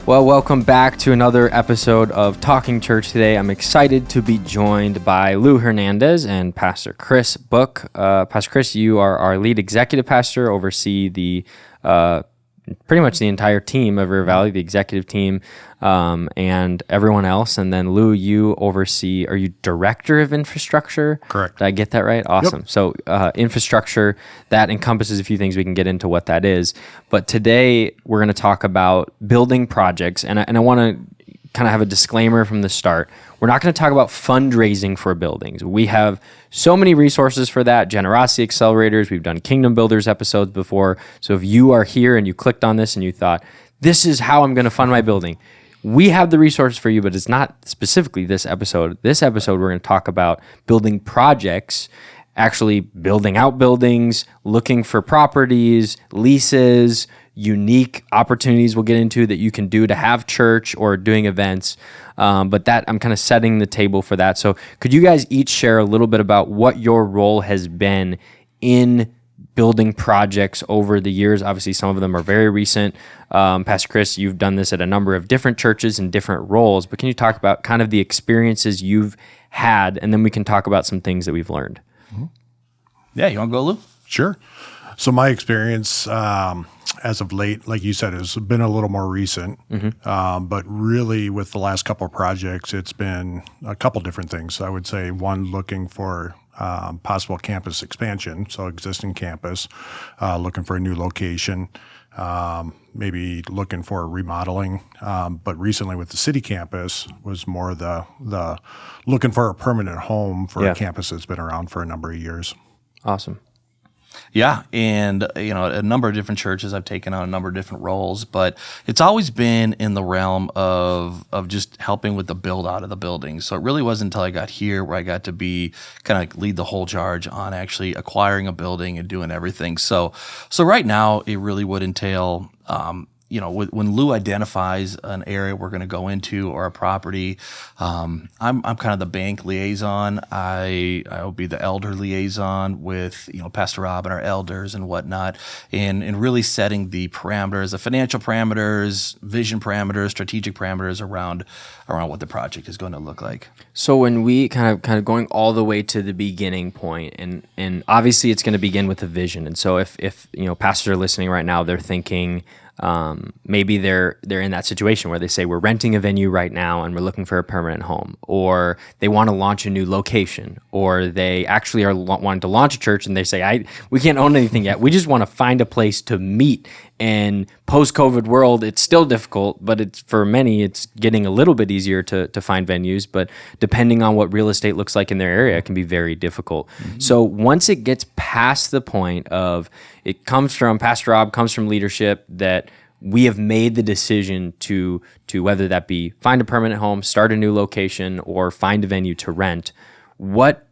Well, welcome back to another episode of Talking Church today. I'm excited to be joined by Lou Hernandez and Pastor Chris Book. Pastor Chris, you are our lead executive pastor, oversee the pretty much the entire team of River Valley, the executive team, and everyone else. And then Lou, you oversee, are you director of infrastructure? Correct. Did I get that right? Awesome. Yep. So infrastructure, that encompasses a few things. We can get into what that is. But today we're going to talk about building projects. And I want to kind of have a disclaimer from the start. We're not going to talk about fundraising for buildings. We have so many resources for that, generosity accelerators. We've done Kingdom Builders episodes before. So if you are here and you clicked on this and you thought, this is how I'm going to fund my building, we have the resources for you, but it's not specifically this episode. This episode, we're going to talk about building projects, actually building out buildings, looking for properties, leases, unique opportunities we'll get into that you can do to have church or doing events. But that I'm kind of setting the table for that. So could you guys each share a little bit about what your role has been in building projects over the years? Obviously, some of them are very recent. Pastor Chris, you've done this at a number of different churches in different roles, but can you talk about kind of the experiences you've had, and then we can talk about some things that we've learned? Yeah, you want to go, Lou? Sure. So my experience as of late, like you said, has been a little more recent. But really with the last couple of projects, it's been a couple different things. I would say one, looking for possible campus expansion, so existing campus, looking for a new location, maybe looking for remodeling. But recently with the city campus was more the looking for a permanent home for a campus that's been around for a number of years. Awesome. Yeah, and a number of different churches, I've taken on a number of different roles, but it's always been in the realm of just helping with the build out of the building. So it really wasn't until I got here where I got to be kind of lead the whole charge on actually acquiring a building and doing everything. So right now it really would entail when Lou identifies an area we're going to go into or a property, I'm kind of the bank liaison. I'll be the elder liaison with Pastor Rob and our elders and whatnot, and really setting the parameters, the financial parameters, vision parameters, strategic parameters around what the project is going to look like. So when we kind of going all the way to the beginning point, and obviously it's going to begin with a vision. And so if pastors are listening right now, they're thinking. Maybe they're in that situation where they say we're renting a venue right now and we're looking for a permanent home, or they want to launch a new location, or they actually are wanting to launch a church and they say we can't own anything yet. We just want to find a place to meet. And post-COVID world, it's still difficult, but for many, it's getting a little bit easier to find venues. But depending on what real estate looks like in their area, it can be very difficult. Mm-hmm. So once it gets past the point of it comes from Pastor Rob, comes from leadership that we have made the decision to whether that be find a permanent home, start a new location, or find a venue to rent, what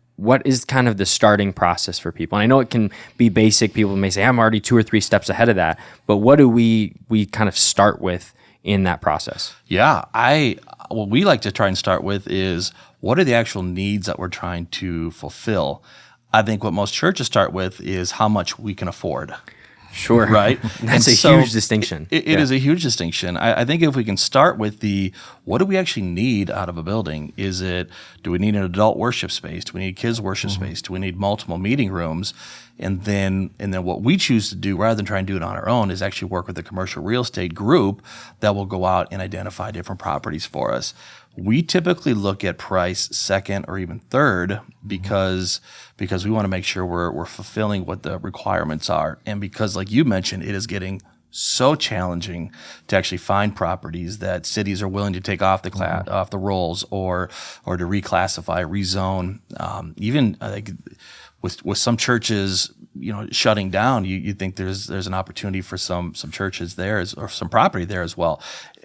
is kind of the starting process for people? And I know it can be basic. People may say, I'm already 2 or 3 steps ahead of that. But what do we kind of start with in that process? Yeah, what we like to try and start with is what are the actual needs that we're trying to fulfill? I think what most churches start with is how much we can afford. Sure. Right? That's a huge distinction. It is a huge distinction. I think if we can start with what do we actually need out of a building? Do we need an adult worship space? Do we need kids worship space? Do we need multiple meeting rooms? And then what we choose to do, rather than try and do it on our own, is actually work with a commercial real estate group that will go out and identify different properties for us. We typically look at price second or even third because we want to make sure we're fulfilling what the requirements are. And because, like you mentioned, it is getting so challenging to actually find properties that cities are willing to take off the rolls or to reclassify, rezone. Even like with some churches, shutting down, you think there's an opportunity for some churches there or some property there as well.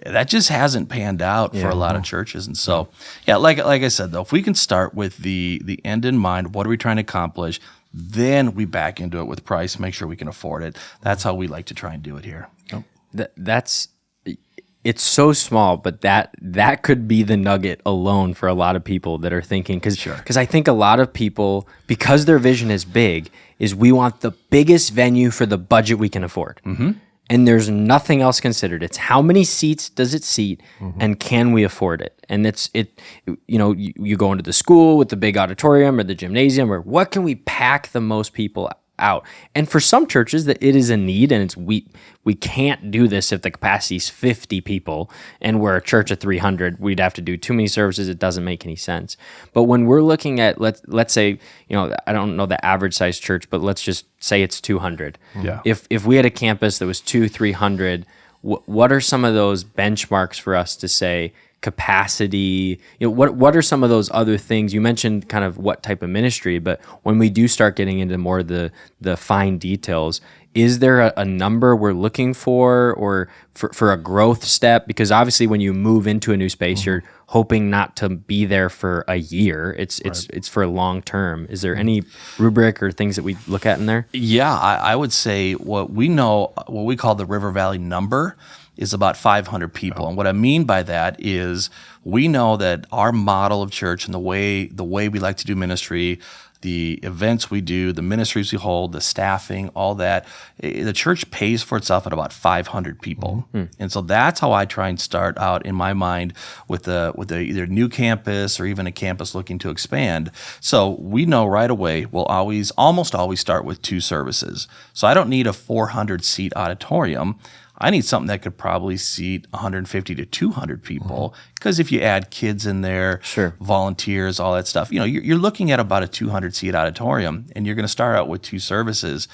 That just hasn't panned out for a lot of churches. And so, like I said, though, if we can start with the end in mind, what are we trying to accomplish? Then we back into it with price, make sure we can afford it. That's how we like to try and do it here. It's so small, but that could be the nugget alone for a lot of people that are thinking, because I think a lot of people, because their vision is big, is we want the biggest venue for the budget we can afford. Mm-hmm. and there's nothing else considered. It's how many seats does it seat, and can we afford it? And you go into the school with the big auditorium or the gymnasium, or what can we pack the most people out? And for some churches, that it is a need, and we can't do this if the capacity is 50 people, and we're a church of 300. We'd have to do too many services. It doesn't make any sense. But when we're looking at let's say, I don't know the average size church, but let's just say it's 200. Yeah. If we had a campus that was 200-300, what are some of those benchmarks for us to say capacity? What are some of those other things? You mentioned kind of what type of ministry, but when we do start getting into more the fine details, is there a number we're looking for, or for a growth step? Because obviously when you move into a new space, you're hoping not to be there for a year. It's for long term. Is there any rubric or things that we look at in there? Yeah, I would say what we call the River Valley number is about 500 people. And what I mean by that is we know that our model of church and the way we like to do ministry, the events we do, the ministries we hold, the staffing, all that, the church pays for itself at about 500 people. And so that's how I try and start out in my mind with the either new campus or even a campus looking to expand. So we know right away we'll almost always start with 2 services. So I don't need a 400 seat auditorium. I need something that could probably seat 150 to 200 people, because if you add kids in there, volunteers, all that stuff, you're looking at about a 200 seat auditorium, and you're going to start out with 2 services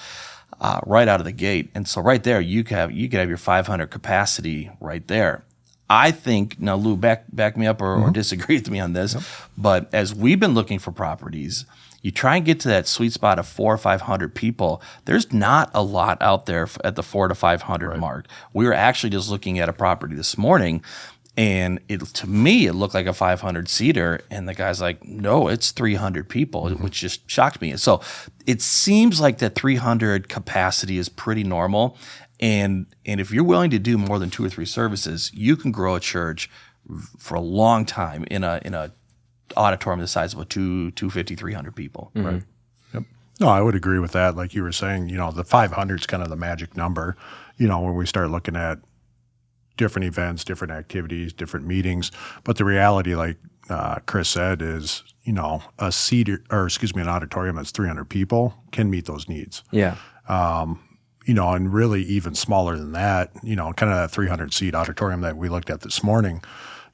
right out of the gate. And so right there, you could have your 500 capacity right there. I think, now Lou, back me up or disagree with me on this, but as we've been looking for properties, you try and get to that sweet spot of 400 or 500 people. There's not a lot out there at the 400 to 500 mark. We were actually just looking at a property this morning, and to me, it looked like a 500 seater, and the guy's like, no, it's 300 people, which just shocked me. So it seems like that 300 capacity is pretty normal. And if you're willing to do more than 2 or 3 services, you can grow a church for a long time in a auditorium the size of a 250, 300 people. Right. Yep. No, I would agree with that. Like you were saying, the 500 is kind of the magic number, when we start looking at different events, different activities, different meetings. But the reality, like Chris said, is, an auditorium that's 300 people can meet those needs. Yeah. And really even smaller than that, kind of that 300 seat auditorium that we looked at this morning,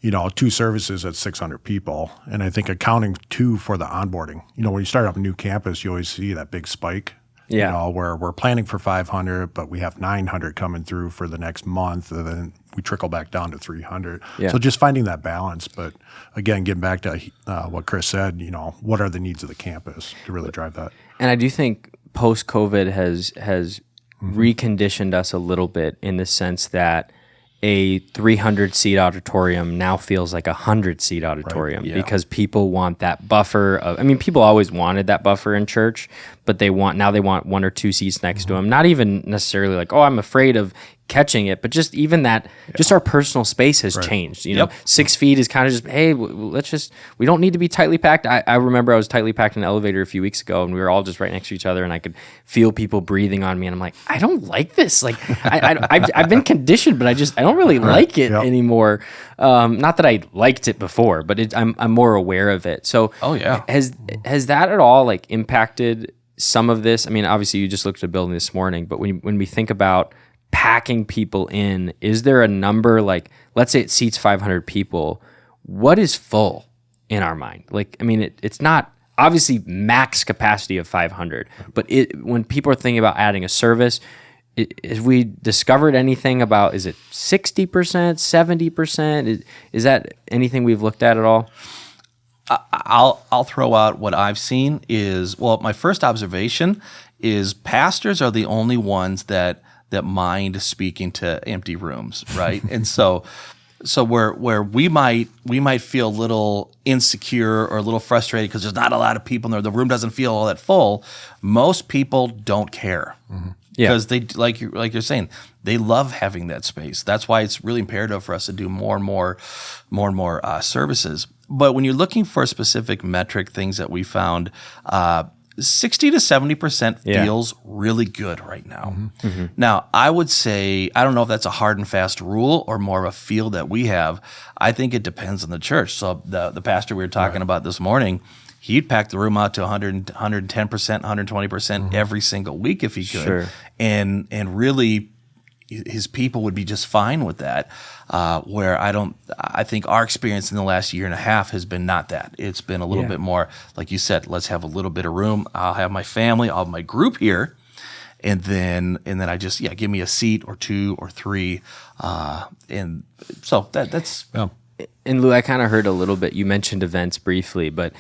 2 services at 600 people. And I think accounting too for the onboarding, when you start up a new campus, you always see that big spike, where we're planning for 500, but we have 900 coming through for the next month. And then we trickle back down to 300. Yeah. So just finding that balance. But again, getting back to what Chris said, what are the needs of the campus to really drive that? And I do think post-COVID has reconditioned us a little bit in the sense that a 300-seat auditorium now feels like a 100-seat auditorium, because people want that buffer. People always wanted that buffer in church, but they want 1 or 2 seats next to them. Not even necessarily like, I'm afraid of catching it, but just even that, just our personal space has changed. 6 feet is kind of just, hey, we don't need to be tightly packed. I remember I was tightly packed in an elevator a few weeks ago, and we were all just right next to each other, and I could feel people breathing on me, and I'm like, I don't like this. Like, I've been conditioned, but I don't really like it anymore. Not that I liked it before, but I'm more aware of it. So, has that at all like impacted some of this? Obviously you just looked at a building this morning, but when we think about packing people in, is there a number, like, let's say it seats 500 people, what is full in our mind? Like, it's not obviously max capacity of 500, but when people are thinking about adding a service, have we discovered anything about, is it 60%, 70%? Is that anything we've looked at all? I'll throw out what I've seen is, my first observation is pastors are the only ones that mind speaking to empty rooms, right? And so where we might feel a little insecure or a little frustrated because there's not a lot of people in there, the room doesn't feel all that full, most people don't care. Because they, like you're saying, they love having that space. That's why it's really imperative for us to do more and more services. But when you're looking for specific metric things that we found, 60 to 70% Yeah. feels really good right now. Now, I would say, I don't know if that's a hard and fast rule or more of a feel that we have. I think it depends on the church. So the pastor we were talking about this morning, he'd pack the room out to 100, 110%, 120% every single week if he could. Sure. And really, his people would be just fine with that. Where I think our experience in the last year and a half has been not that. It's been a little bit more, like you said, let's have a little bit of room. I'll have my family, I'll have my group here. And then I just, give me a seat or two or three. And so that's. Yeah. And Lou, I kind of heard a little bit, you mentioned events briefly, but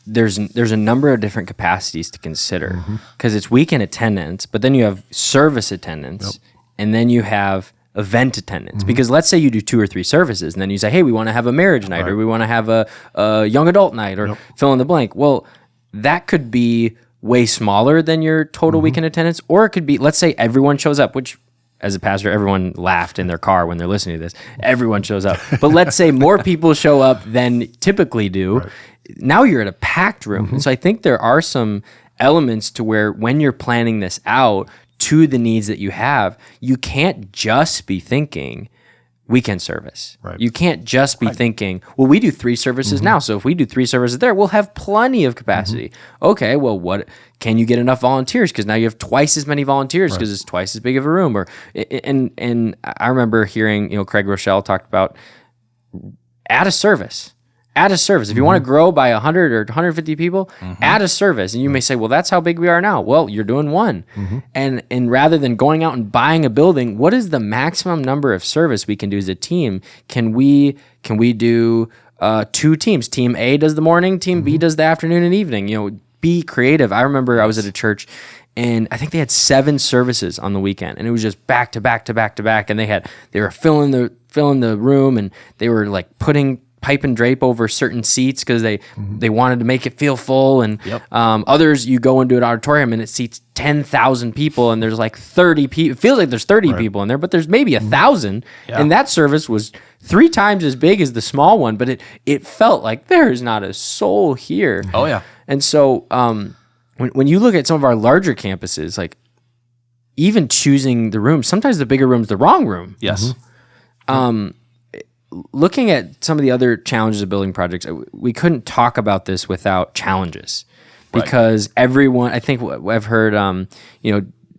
there's a number of different capacities to consider because it's weekend attendance, but then you have service attendance, and then you have event attendance. Because let's say you do 2 or 3 services, and then you say, hey, we want to have a marriage night, or we want to have a young adult night, or fill in the blank. Well, that could be way smaller than your total weekend attendance, or it could be, let's say everyone shows up, which as a pastor, everyone laughed in their car when they're listening to this. Everyone shows up. But let's say more people show up than typically do. Right. Now you're at a packed room. And so I think there are some elements to where when you're planning this out to the needs that you have, you can't just be thinking weekend service. Right. You can't just be thinking, well, we do 3 services now. So if we do 3 services there, we'll have plenty of capacity. Okay, well, what can you get enough volunteers? Because now you have twice as many volunteers because it's twice as big of a room. Or and I remember hearing, Craig Rochelle talked about add a service. Add a service. If you want to grow by 100 or 150 people, add a service. And you may say, well, that's how big we are now. Well, you're doing one. And rather than going out and buying a building, what is the maximum number of service we can do as a team? Can we do 2 teams? Team A does the morning, Team B does the afternoon and evening. Be creative. I remember I was at a church and I think they had 7 services on the weekend, and it was just back to back to back to back. And they were filling the room, and they were like putting pipe and drape over certain seats because they wanted to make it feel full. And others, you go into an auditorium and it seats 10,000 people, and there's like 30 people. It feels like there's 30 people in there, but there's maybe 1,000. And that service was 3 times as big as the small one, but it felt like there is not a soul here. Oh yeah. And so when you look at some of our larger campuses, like even choosing the room, sometimes the bigger room's the wrong room. Yes. Looking at some of the other challenges of building projects, we couldn't talk about this without challenges, because everyone, I think what I've heard,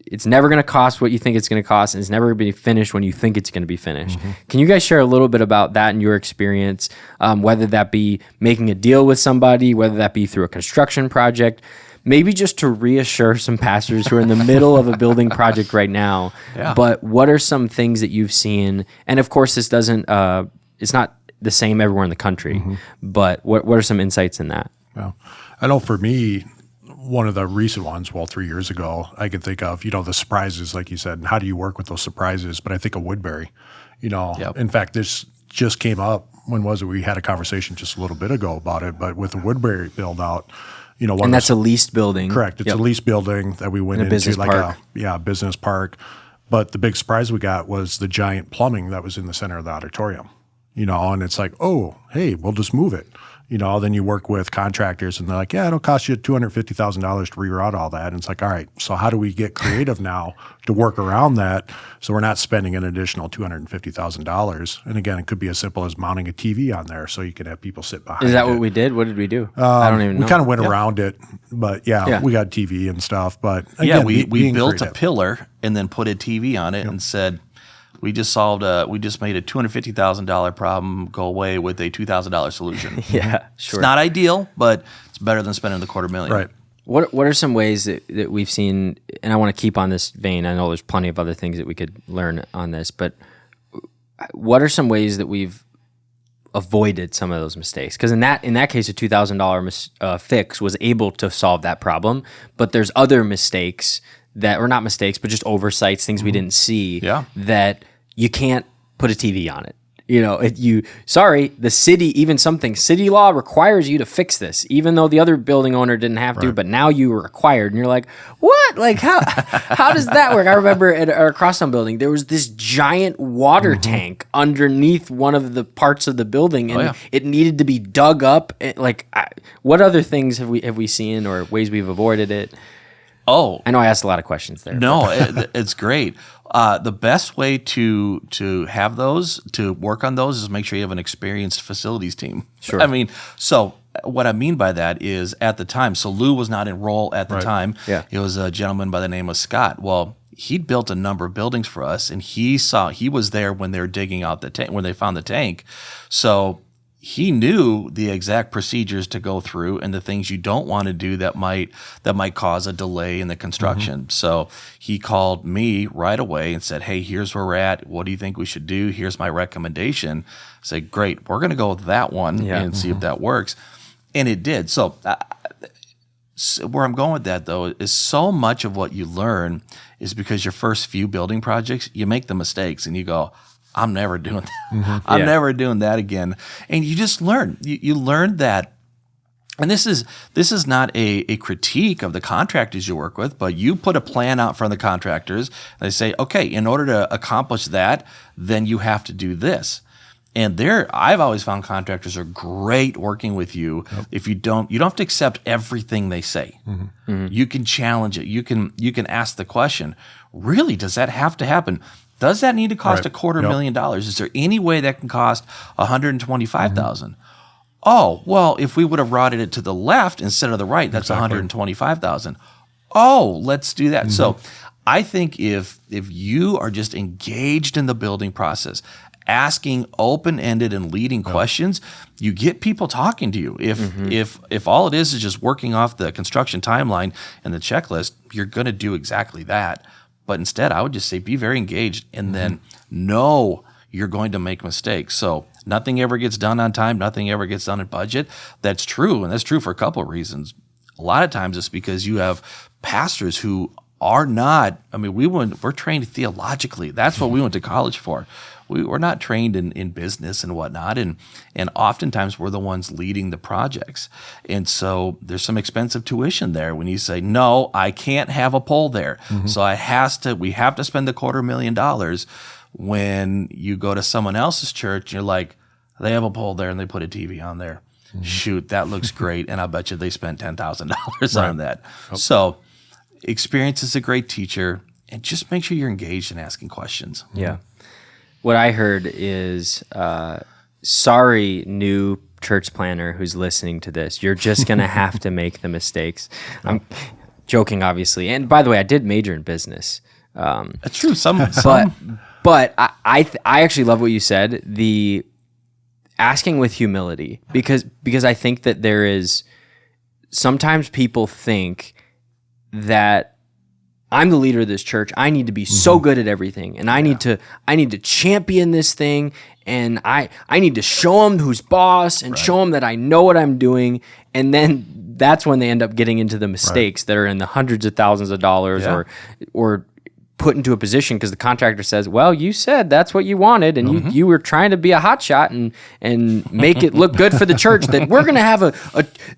it's never going to cost what you think it's going to cost, and it's never going to be finished when you think it's going to be finished. Can you guys share a little bit about that and your experience, whether that be making a deal with somebody, whether that be through a construction project, maybe just to reassure some pastors who are in the middle of a building project right now. But what are some things that you've seen? And of course, this doesn't, it's not the same everywhere in the country, but what are some insights in that? Well, I know for me, one of the recent ones, 3 years ago, I can think of, the surprises, like you said, and how do you work with those surprises? But I think of Woodbury, in fact, this just came up. When was it? We had a conversation just a little bit ago about it, but with the Woodbury build out, and that's a leased building. Correct. It's a leased building that we went into, business like park. a business park. But the big surprise we got was the giant plumbing that was in the center of the auditorium. And it's like, oh, hey, we'll just move it. Then you work with contractors and they're like, yeah, it'll cost you $250,000 to reroute all that. And it's like, all right, so how do we get creative now to work around that so we're not spending an additional $250,000? And again, it could be as simple as mounting a TV on there so you can have people sit behind it. Is that what we did? What did we do? I don't even know. We kind of went around it, but we got TV and stuff. But again, we built a pillar and then put a TV on it and said, we just made a $250,000 problem go away with a $2,000 solution. Yeah, sure. It's not ideal, but it's better than spending $250,000. Right. What are some ways that we've seen, and I want to keep on this vein, I know there's plenty of other things that we could learn on this, but what are some ways that we've avoided some of those mistakes? Because in that case, a $2,000 fix was able to solve that problem, but there's other mistakes that, or not mistakes, but just oversights, things we didn't see that you can't put a TV on it. sorry, the city, even something city law requires you to fix this, even though the other building owner didn't have to, but now you were required. And you're like, what? Like, how does that work? I remember at our crosstown building, there was this giant water tank underneath one of the parts of the building, and it needed to be dug up. What other things have we seen or ways we've avoided it? Oh, I know I asked a lot of questions there. No, it's great. The best way to have those, to work on those, is make sure you have an experienced facilities team. Sure. I mean, so what I mean by that is at the time, so Lou was not in role at the time. Yeah. It was a gentleman by the name of Scott. Well, he'd built a number of buildings for us, and he was there when they were digging out the tank, when they found the tank. So he knew the exact procedures to go through and the things you don't want to do that might cause a delay in the construction. So he called me right away and said, hey, here's where we're at. What do you think we should do? Here's my recommendation. I said, great, we're going to go with that one and see if that works. And it did. So where I'm going with that, though, is so much of what you learn is because your first few building projects, you make the mistakes and you go, I'm never doing that. I'm never doing that again. And you just learn. You learn that. And this is not a critique of the contractors you work with, but you put a plan out for the contractors. They say, okay, in order to accomplish that, then you have to do this. And I've always found contractors are great working with you. If you don't have to accept everything they say. You can challenge it. You can ask the question, really, does that have to happen? Does that need to cost $250,000? Is there any way that can cost $125,000? Oh, well, if we would have routed it to the left instead of the right, that's $125,000. Oh, let's do that. So I think if you are just engaged in the building process, asking open-ended and leading questions, you get people talking to you. If all it is just working off the construction timeline and the checklist, you're going to do exactly that. But instead, I would just say be very engaged and then know you're going to make mistakes. So nothing ever gets done on time. Nothing ever gets done in budget. That's true, and that's true for a couple of reasons. A lot of times it's because you have pastors who are not, we're trained theologically. That's what we went to college for. We're not trained in business and whatnot, and oftentimes we're the ones leading the projects. And so there's some expensive tuition there when you say, no, I can't have a pole there. So we have to spend $250,000 when you go to someone else's church and you're like, they have a pole there and they put a TV on there. Shoot, that looks great. And I bet you they spent $10,000 on that. So experience is a great teacher, and just make sure you're engaged in asking questions. Yeah. What I heard is, sorry, new church planner who's listening to this, you're just going to have to make the mistakes. I'm joking, obviously. And by the way, I did major in business. That's true. But I actually love what you said, the asking with humility, because I think that there is, sometimes people think that I'm the leader of this church. I need to be so good at everything, and I need to champion this thing, and I need to show them who's boss and show them that I know what I'm doing. And then that's when they end up getting into the mistakes that are in the hundreds of thousands of dollars or put into a position because the contractor says, well, you said that's what you wanted, and you were trying to be a hotshot and make it look good for the church, that we're going to have a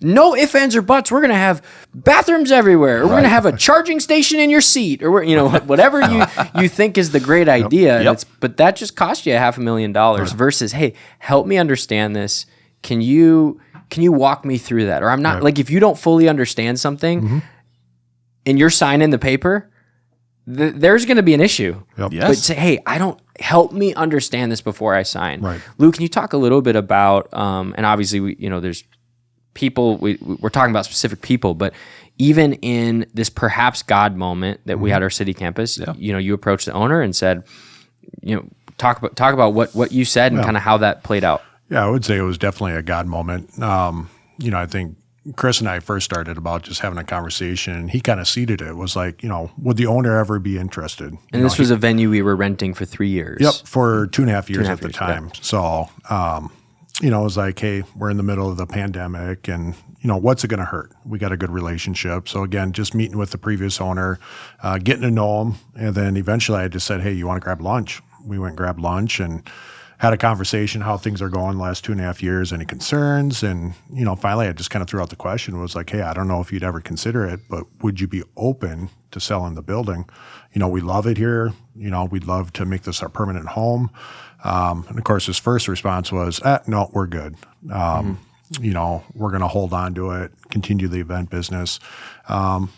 no ifs, ands, or buts. We're going to have bathrooms everywhere, or we're going to have a charging station in your seat, or whatever you think is the great idea. But that just cost you $500,000 versus, hey, help me understand this. Can you walk me through that? Or I'm not like, if you don't fully understand something and you're signing the paper, there's going to be an issue. But say, hey, help me understand this before I sign. Lou, can you talk a little bit about, and obviously there's people, we're talking about specific people, but even in this perhaps God moment that we had our city campus, you approached the owner and said, talk about what you said and kind of how that played out. Yeah, I would say it was definitely a God moment. I think Chris and I first started about just having a conversation, and he kind of seeded it. It was like, would the owner ever be interested? And this was a venue we were renting for 3 years. Yep, for 2.5 years at the time. Yeah. So, it was like, hey, we're in the middle of the pandemic, and, what's it going to hurt? We got a good relationship. So, again, just meeting with the previous owner, getting to know him, and then eventually I just said, hey, you want to grab lunch? We went and grabbed lunch and had a conversation how things are going the last 2.5 years, any concerns, and finally I just kind of threw out the question, was like, hey, I don't know if you'd ever consider it, but would you be open to selling the building? We love it here. We'd love to make this our permanent home. And of course, his first response was, no, we're good. We're going to hold on to it, continue the event business. And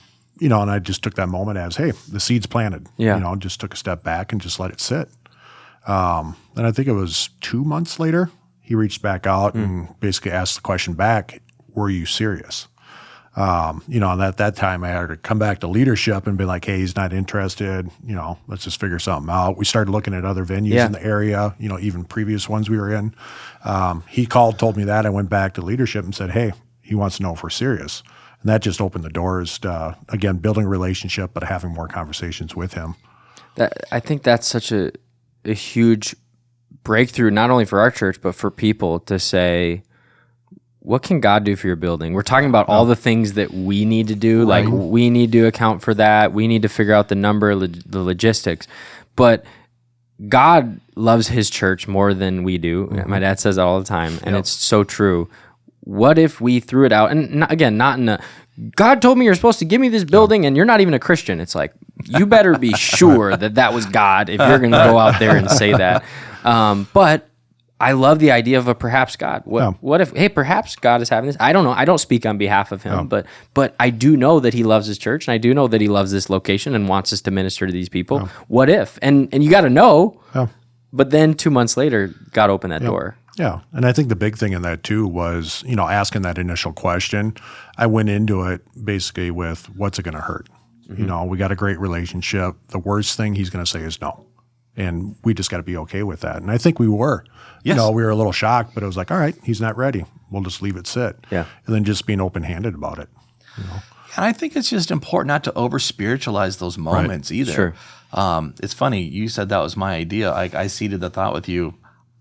I just took that moment as, hey, the seed's planted. Just took a step back and just let it sit. And I think it was 2 months later, he reached back out and basically asked the question back, were you serious? And at that time I had to come back to leadership and be like, hey, he's not interested. Let's just figure something out. We started looking at other venues in the area, even previous ones we were in. He called, told me that. I went back to leadership and said, hey, he wants to know if we're serious. And that just opened the doors to, again, building a relationship, but having more conversations with him. I think that's such a huge breakthrough, not only for our church, but for people to say, what can God do for your building? We're talking about all the things that we need to do. Right. Like we need to account for that. We need to figure out the number, the logistics. But God loves his church more than we do. My dad says that all the time, and it's so true. What if we threw it out? And not in a, God told me you're supposed to give me this building and you're not even a Christian. It's like, you better be sure that was God if you're going to go out there and say that. But I love the idea of a perhaps God. What if, hey, perhaps God is having this? I don't know. I don't speak on behalf of him, but I do know that he loves his church, and I do know that he loves this location and wants us to minister to these people. What if? And you got to know. But then 2 months later, God opened that door. Yeah. And I think the big thing in that too was, asking that initial question. I went into it basically with, what's it going to hurt? We got a great relationship. The worst thing he's going to say is no. And we just got to be okay with that. And I think we were. Yes. We were a little shocked, but it was like, all right, he's not ready. We'll just leave it sit. Yeah. And then just being open-handed about it. And I think it's just important not to over-spiritualize those moments either. Sure. It's funny. You said that was my idea. I seeded the thought with you.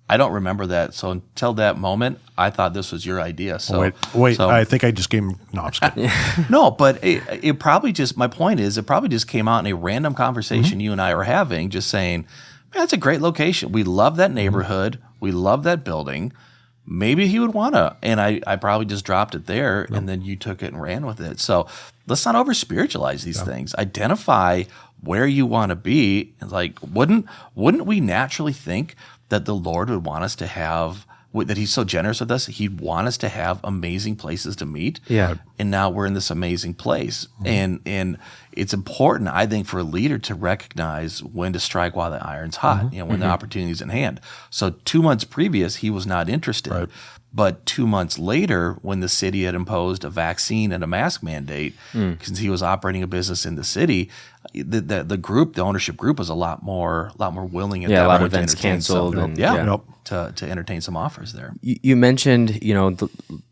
I don't remember that. So until that moment, I thought this was your idea. So wait. I think I just gave him, no, I'm just kidding. No, but it probably just, my point is, it probably just came out in a random conversation you and I were having, just saying, man, that's a great location. We love that neighborhood. We love that building. Maybe he would want to. And I probably just dropped it there, and then you took it and ran with it. So let's not over-spiritualize these things. Identify where you want to be. Like, wouldn't we naturally think that the Lord would want us to have, that he's so generous with us, he'd want us to have amazing places to meet. Yeah. And now we're in this amazing place. And it's important, I think, for a leader to recognize when to strike while the iron's hot, when the opportunity's in hand. So 2 months previous, he was not interested. Right. But 2 months later, when the city had imposed a vaccine and a mask mandate, since he was operating a business in the city, the ownership group was a lot more willing at that a lot point of events canceled, to entertain some offers there. You mentioned,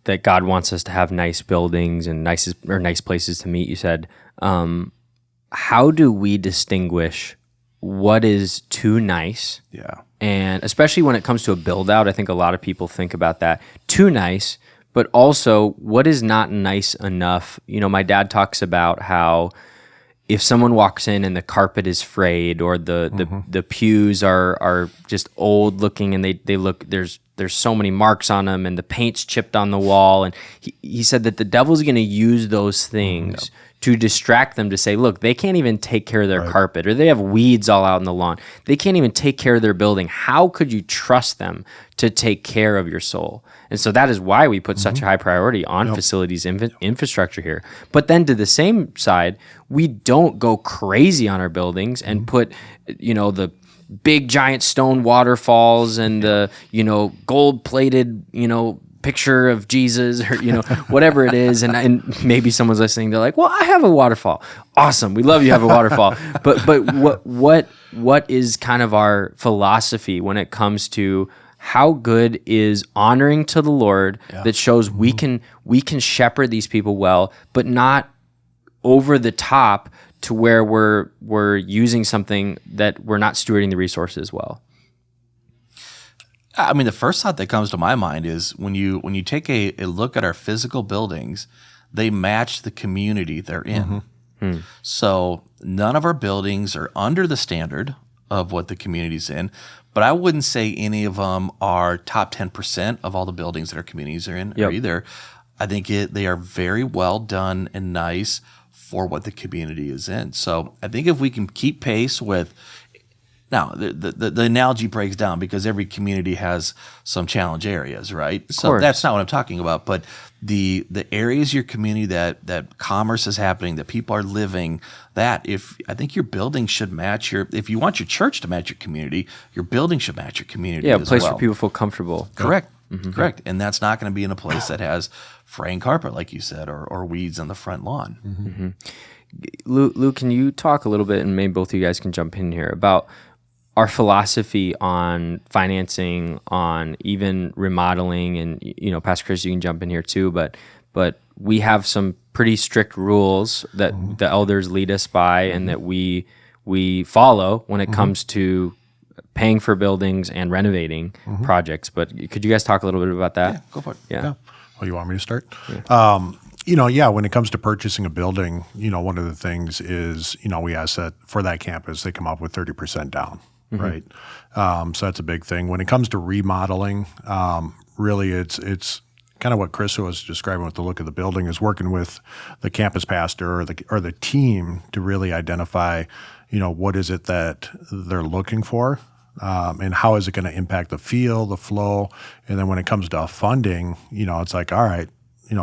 that God wants us to have nice buildings and nice places to meet. You said, how do we distinguish what is too nice? Yeah. And especially when it comes to a build out, I think a lot of people think about that. Too nice, but also what is not nice enough. My dad talks about how if someone walks in and the carpet is frayed or the pews are just old looking and they look, there's so many marks on them and the paint's chipped on the wall. And he said that the devil's going to use those things to distract them, to say, look, they can't even take care of their carpet, or they have weeds all out in the lawn. They can't even take care of their building. How could you trust them to take care of your soul? And so that is why we put such a high priority on facilities infrastructure here. But then to the same side, we don't go crazy on our buildings and put, the big giant stone waterfalls and the, gold plated, picture of Jesus or whatever it is, and maybe someone's listening, they're like, well, I have a waterfall. Awesome, we love you have a waterfall. but what is kind of our philosophy when it comes to how good is honoring to the Lord that shows we can shepherd these people well, but not over the top to where we're using something that we're not stewarding the resources well? I mean, the first thought that comes to my mind is when you take a look at our physical buildings, they match the community they're in. So none of our buildings are under the standard of what the community's in. But I wouldn't say any of them are top 10% of all the buildings that our communities are in either. I think they are very well done and nice for what the community is in. So I think if we can keep pace with, now the analogy breaks down because every community has some challenge areas, right? So that's not what I'm talking about. But the areas of your community that commerce is happening, that people are living, I think your building should match if you want your church to match your community, your building should match your community as well. Yeah, a place where people feel comfortable. Correct. Mm-hmm. Correct. And that's not going to be in a place that has fraying carpet, like you said, or weeds on the front lawn. Mm-hmm. Lou, can you talk a little bit, and maybe both of you guys can jump in here, about our philosophy on financing, on even remodeling, and Pastor Chris, you can jump in here too, but we have some pretty strict rules that the elders lead us by and that we follow when it comes to paying for buildings and renovating projects. But could you guys talk a little bit about that? Yeah, go for it. Yeah. Well, you want me to start? Yeah. When it comes to purchasing a building, one of the things is, we ask that for that campus, they come up with 30% down, right? So that's a big thing. When it comes to remodeling, really it's kind of what Chris was describing with the look of the building, is working with the campus pastor or the team to really identify, what is it that they're looking for, and how is it going to impact the feel, the flow. And then when it comes to funding, it's like, all right,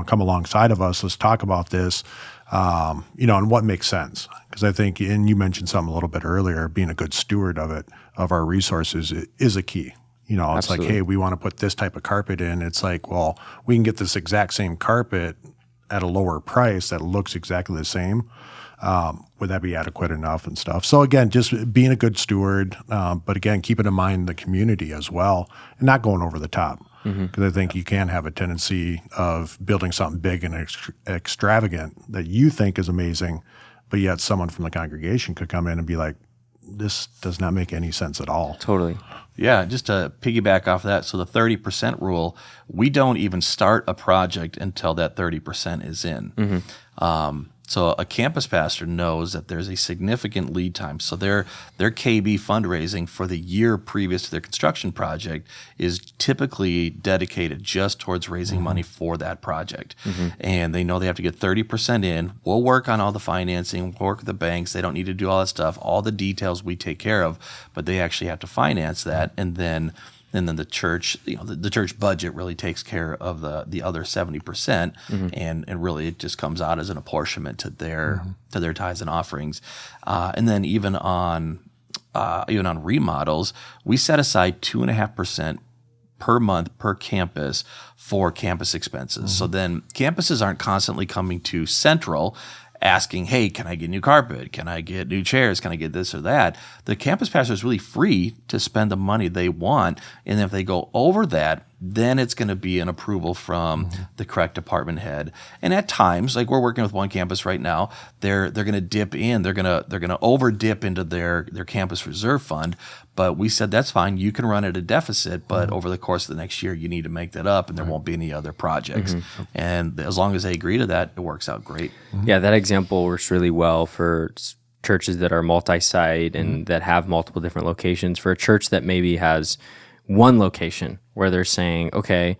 come alongside of us. Let's talk about this, and what makes sense. Because I think, and you mentioned something a little bit earlier, being a good steward of our resources is a key. It's Absolutely. like, hey, we want to put this type of carpet in. It's like, well, we can get this exact same carpet at a lower price that looks exactly the same. Would that be adequate enough and stuff? So again, just being a good steward, but again, keeping in mind the community as well, and not going over the top. Because I think you can have a tendency of building something big and extravagant that you think is amazing, but yet someone from the congregation could come in and be like, this does not make any sense at all. Totally. Yeah, just to piggyback off that, so the 30% rule, we don't even start a project until that 30% is in. So a campus pastor knows that there's a significant lead time. So their KB fundraising for the year previous to their construction project is typically dedicated just towards raising money for that project. And they know they have to get 30% in. We'll work on all the financing, we'll work with the banks. They don't need to do all that stuff. All the details we take care of, but they actually have to finance that. And then the church, the church budget really takes care of the other 70%, and really it just comes out as an apportionment to their tithes and offerings. And then even on remodels, we set aside 2.5% per month per campus for campus expenses. So then campuses aren't constantly coming to Central asking, hey, can I get new carpet? Can I get new chairs? Can I get this or that? The campus pastor is really free to spend the money they want. And if they go over that, then it's going to be an approval from the correct department head. And at times, like we're working with one campus right now, they're going to dip in. They're going to over dip into their campus reserve fund. But we said that's fine. You can run at a deficit, but over the course of the next year, you need to make that up, and there won't be any other projects. And as long as they agree to that, it works out great. Yeah, that example works really well for churches that are multi-site and that have multiple different locations. For a church that maybe has one location where they're saying, okay,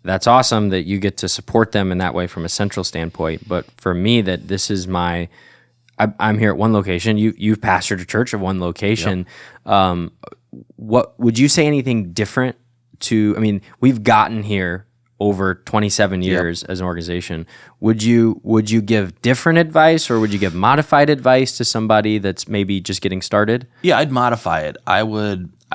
that's awesome that you get to support them in that way from a central standpoint. But for me, that this is I'm here at one location. You've pastored a church at one location. What would you say anything different we've gotten here over 27 years as an organization. Would you give different advice, or would you give modified advice to somebody that's maybe just getting started? Yeah, I'd modify it. I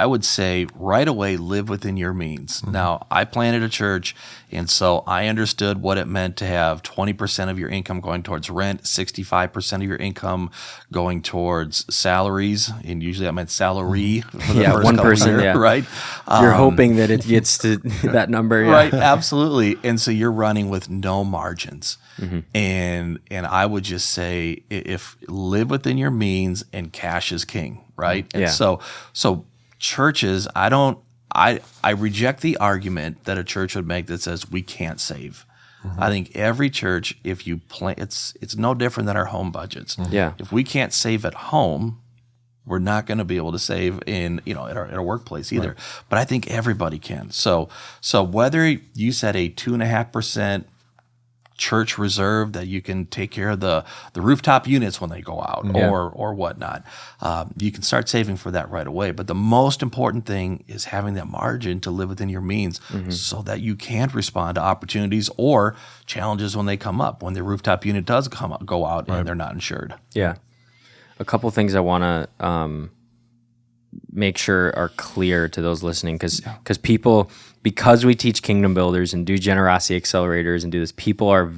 would say right away, live within your means. Now, I planted a church, and so I understood what it meant to have 20% of your income going towards rent, 65% of your income going towards salaries, and usually that meant salary. For the first one couple person, years, right? You're hoping that it gets to that number. Yeah. Right, absolutely. And so you're running with no margins. And I would just say, if live within your means, and cash is king, right? And so churches, I reject the argument that a church would make that says we can't save. I think every church, if you plan, it's no different than our home budgets. Yeah. If we can't save at home, we're not going to be able to save in at our workplace either. Right. But I think everybody can. So whether you set a 2.5% church reserve that you can take care of the rooftop units when they go out or whatnot, you can start saving for that right away. But the most important thing is having that margin to live within your means so that you can respond to opportunities or challenges when they come up, when the rooftop unit does go out and they're not insured. Yeah. A couple things I want to make sure are clear to those listening, because people, because we teach kingdom builders and do generosity accelerators and do this, people are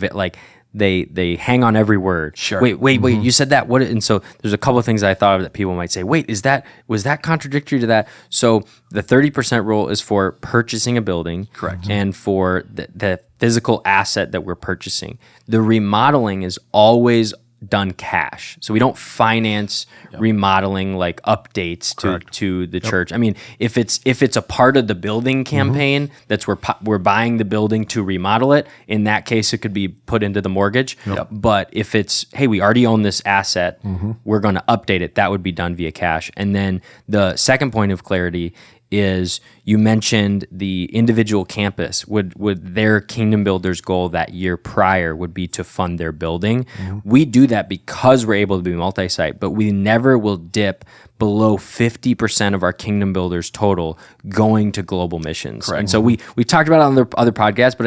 they hang on every word. Sure. Wait, you said that. What? And so there's a couple of things I thought of that people might say, wait, was that contradictory to that? So the 30% rule is for purchasing a building. Correct. And for the physical asset that we're purchasing. The remodeling is always done cash. So we don't finance remodeling like updates to the church. I mean, if it's a part of the building campaign, that's where we're buying the building to remodel it, in that case it could be put into the mortgage. But if it's, hey, we already own this asset, we're going to update it, that would be done via cash. And then the second point of clarity is, you mentioned the individual campus would their kingdom builders goal that year prior would be to fund their building. We do that because we're able to be multi-site, but we never will dip below 50% of our kingdom builders total going to global missions. Correct. And so we talked about it on other podcasts, but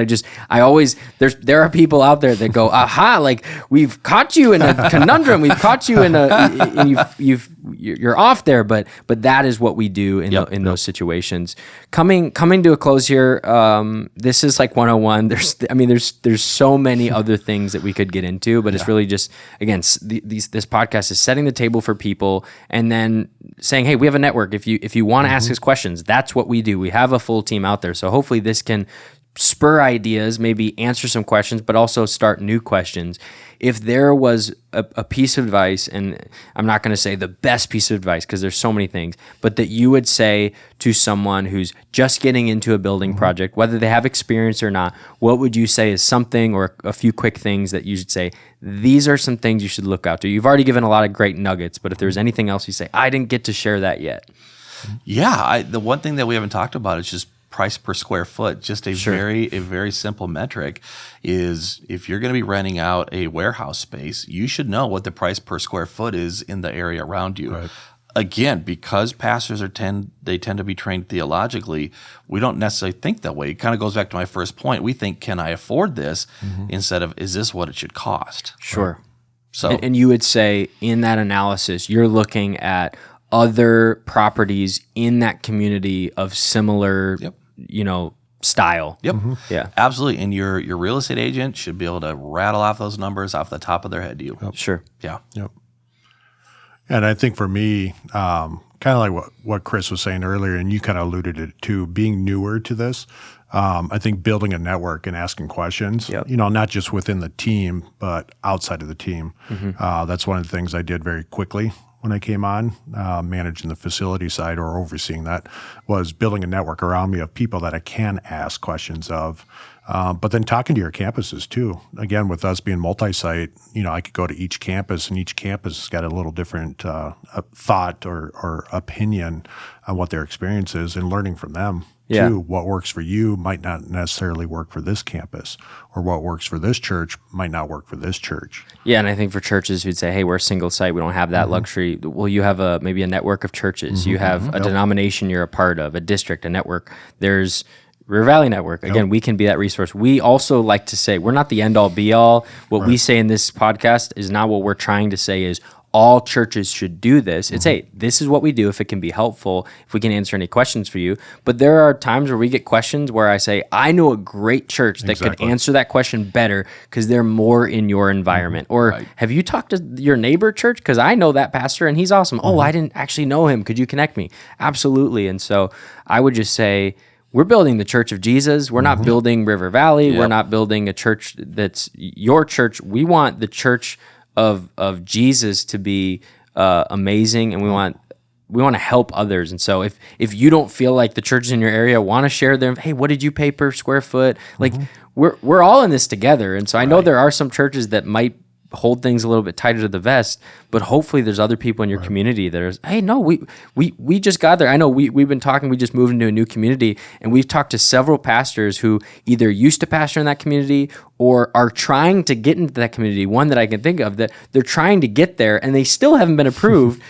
I always, there are people out there that go, aha, like we've caught you in a conundrum, we've caught you in and you're off there, but that is what we do in those situations. Coming to a close here, this is like 101. There's so many other things that we could get into, but it's really just, again, this podcast is setting the table for people, and then saying, hey, we have a network. If you want to ask us questions, that's what we do. We have a full team out there. So hopefully this can spur ideas, maybe answer some questions, but also start new questions. If there was a piece of advice, and I'm not going to say the best piece of advice because there's so many things, but that you would say to someone who's just getting into a building project, whether they have experience or not, what would you say is something or a few quick things that you should say, these are some things you should look out to? You've already given a lot of great nuggets, but if there's anything else you say, I didn't get to share that yet. Yeah, the one thing that we haven't talked about is just price per square foot. Just a very simple metric is, if you're going to be renting out a warehouse space, you should know what the price per square foot is in the area around you. Right. Again, because pastors tend to be trained theologically, we don't necessarily think that way. It kind of goes back to my first point. We think, can I afford this, instead of, is this what it should cost? Sure. Right. So, and you would say in that analysis, you're looking at other properties in that community of similar style. Yep. Yeah. Absolutely. And your real estate agent should be able to rattle off those numbers off the top of their head to you. Yep. Sure. Yeah. Yep. And I think for me, kind of like what Chris was saying earlier, and you kind of alluded it to, being newer to this, I think building a network and asking questions, not just within the team, but outside of the team. That's one of the things I did very quickly when I came on, managing the facility side or overseeing that, was building a network around me of people that I can ask questions of. But then talking to your campuses too. Again, with us being multi-site, I could go to each campus, and each campus has got a little different thought or opinion on what their experience is, and learning from them. Yeah. Too. What works for you might not necessarily work for this campus, or what works for this church might not work for this church. Yeah, and I think for churches who'd say, hey, we're a single site, we don't have that luxury. Well, you have maybe a network of churches. You have a denomination you're a part of, a district, a network. There's River Valley Network. Again, we can be that resource. We also like to say, we're not the end-all, be-all. What we say in this podcast is not what we're trying to say is all churches should do this. It's, hey, this is what we do if it can be helpful, if we can answer any questions for you. But there are times where we get questions where I say, I know a great church that could answer that question better because they're more in your environment. Or have you talked to your neighbor church? Because I know that pastor and he's awesome. Oh, I didn't actually know him. Could you connect me? Absolutely. And so I would just say, we're building the Church of Jesus. We're not building River Valley. We're not building a church that's your church. We want the church of Jesus to be amazing, and we want to help others. And so if you don't feel like the churches in your area want to share their, hey, what did you pay per square foot? Like we're all in this together. And so I know there are some churches that might hold things a little bit tighter to the vest, but hopefully there's other people in your community that are, hey, no, we just got there. I know we've been talking, we just moved into a new community, and we've talked to several pastors who either used to pastor in that community or are trying to get into that community. One that I can think of, that they're trying to get there and they still haven't been approved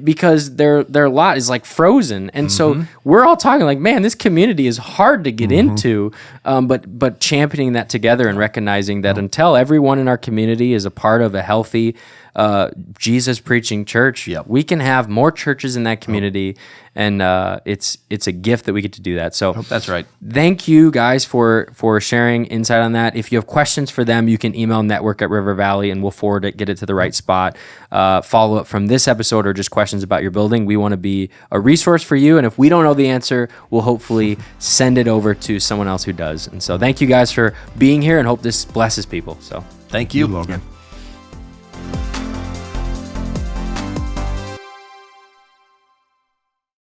because their lot is like frozen. And so we're all talking like, man, this community is hard to get into, but championing that together and recognizing that until everyone in our community is a part of a healthy Jesus preaching church, we can have more churches in that community, and it's a gift that we get to do that. So that's right. Thank you guys for sharing insight on that. If you have questions for them, you can email network@River Valley, and we'll forward it, get it to the right spot. Follow up from this episode or just questions about your building. We want to be a resource for you, and if we don't know the answer, we'll hopefully send it over to someone else who does. And so thank you guys for being here, and hope this blesses people. So thank you, Logan.